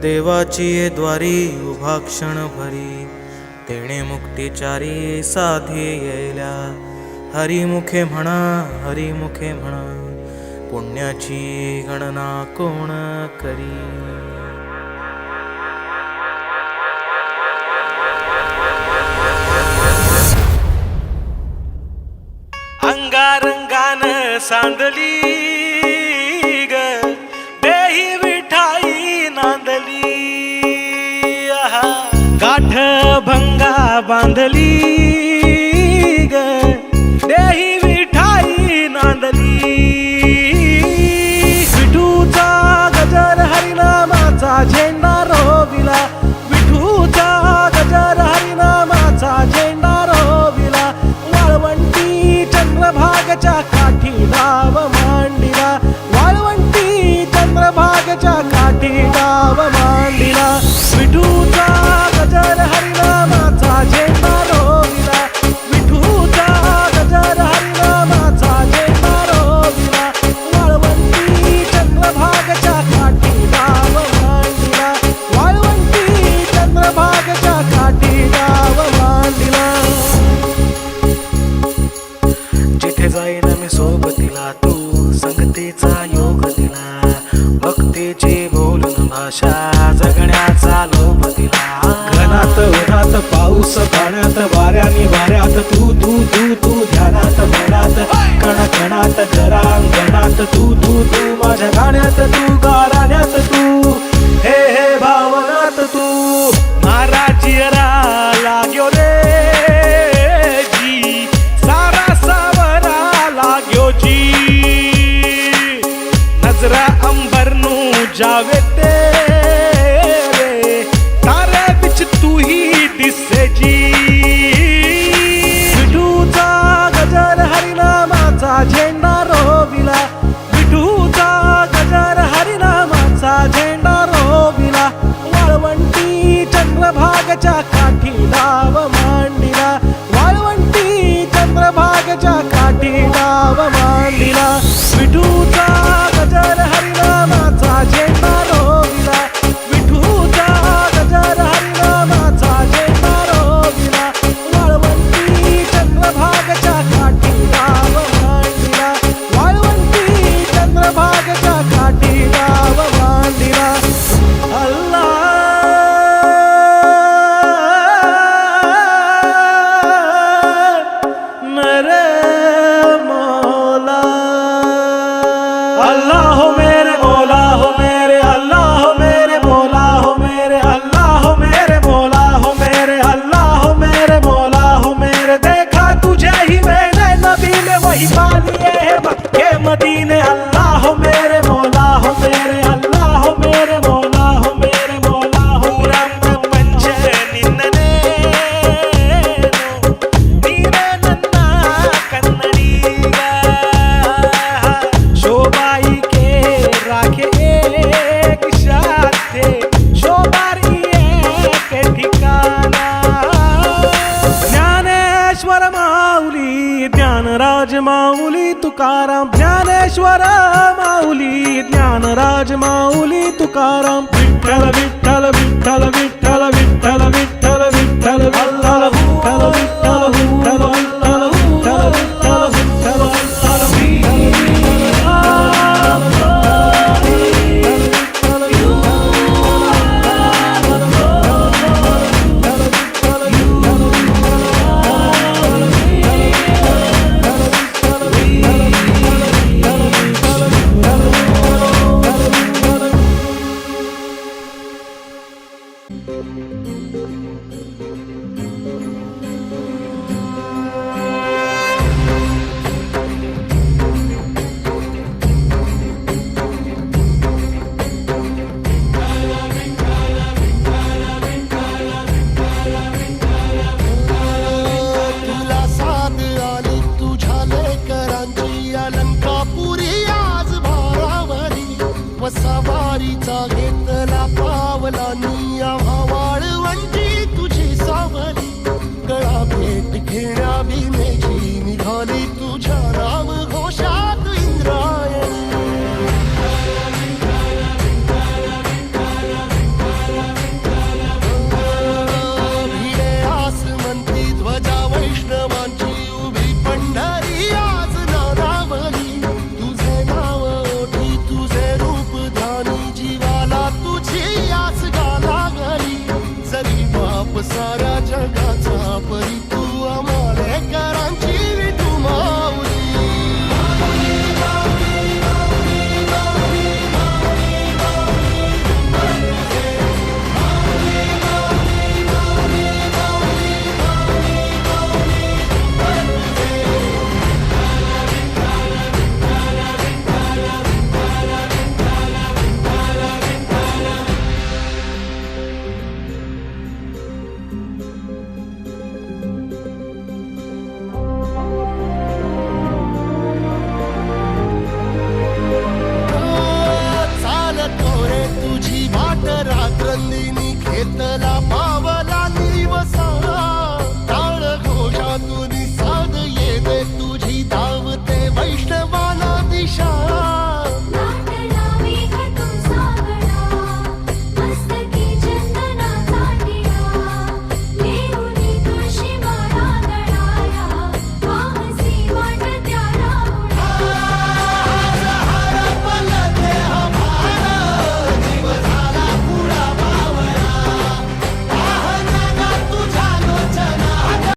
देवाची ये द्वारी उभा क्षण भरी, तेणे मुक्तिचारी साधी येल्या. हरिमुखे म्हणा, हरिमुखे म्हणा, पुण्याची गणना कोण करी. अंगारंगान सांडली ग देही विठाई नांदली. गाठ भंगा बांधली ग देही विठाई नांदली. विठूचा गजर हरिनामाचा झेंडा रोविला. विठूचा गजर हरिनामाचा झेंडा रोविला. वाळवंटी चंद्रभागच्या काठी डाव मांडिला. वाळवंटी चंद्रभागच्या काठी डाव मांडिला. विठूचा गजर हरिनामाचा झेंडा रोविला. विठूचा गजर हरिनामाचा झेंडा रोविला. वाळवंटी चंद्रभागच्या काठी डाव मांडिला. वाळवंटी चंद्रभागच्या काठी डाव मांडिला. जिथे जाईन मी सोबतीला तू संगतीचा योग दिला. भक्तीची बोलून भाषा जगण्याचा लोभ दिला. घनात उन्हात पाऊस पाण्यात वाऱ्याने वाऱ्यात तू तू तू तू ध्यानात मनात कण कणात घरांगणात तू तू तू माझ्या गाण्यात तू गाराण्यात तू हे हे भावनात तू. महाराजियरा लाग्यो रे जी, सारा सावरा लाग्यो जी. नजरा अंबरनू जावे तेरे, तारे बिच तू ही दिसे जी. विठूचा गजर हरिनामाचा झेंडा रोविला. विठूचा गजर हरिनामाचा झेंडा रोविला. वाळवंटी चंद्रभागच्या काठी डाव मांडिला. वाळवंटी चंद्रभागच्या काठी डाव मांडिला. विठूचा गजर हरिनामाचा झेंडा रोविला. विठूचा गजर हरिनामाचा झेंडा रोविला. वाळवंटी चंद्रभागच्या काठी डाव मांडिला. वाळवंटी चंद्रभागच्या काठी डाव मांडिला. अल्लाह मेरे मौला. अल्लाह हो मेरे मौला हो मेरे अल्लाह हो मेरे मौला हो मेरे अल्लाह हो मेरे मौला हो मेरे अल्लाह हो मेरे मौला हो मेरे. देखा तुझे ही मैंने नबी में वही पा लिए है मक्के मदीने. अल्लाह हो मेरे मौला हो मेरे अल्लाह हो मेरे मौला हो मेरे मौला हो. ಊರಂಗ ಪಂಚ ನಿನ್ನನೇ ನೀನೇ ನನ್ನ ಕನ್ನಡೀಗ. शोभाई के राखे एक शास्ते शोभारी एक ठिकाणा. ज्ञानेश्वर माऊली ज्ञानराज माऊली तुकाराम. ज्ञानेश्वर माऊली ज्ञानराज माऊली तुकाराम. विठ्ठल विठ्ठल विठ्ठल विठ्ठल विठ्ठल विठ्ठल विठ्ठल अल्लाह विठ्ठल विठ्ठल विठ्ठल विठ्ठल विठ्ठल विठ्ठल विठ्ठल तुझी वाट रात्रंदिनी घेतला पावला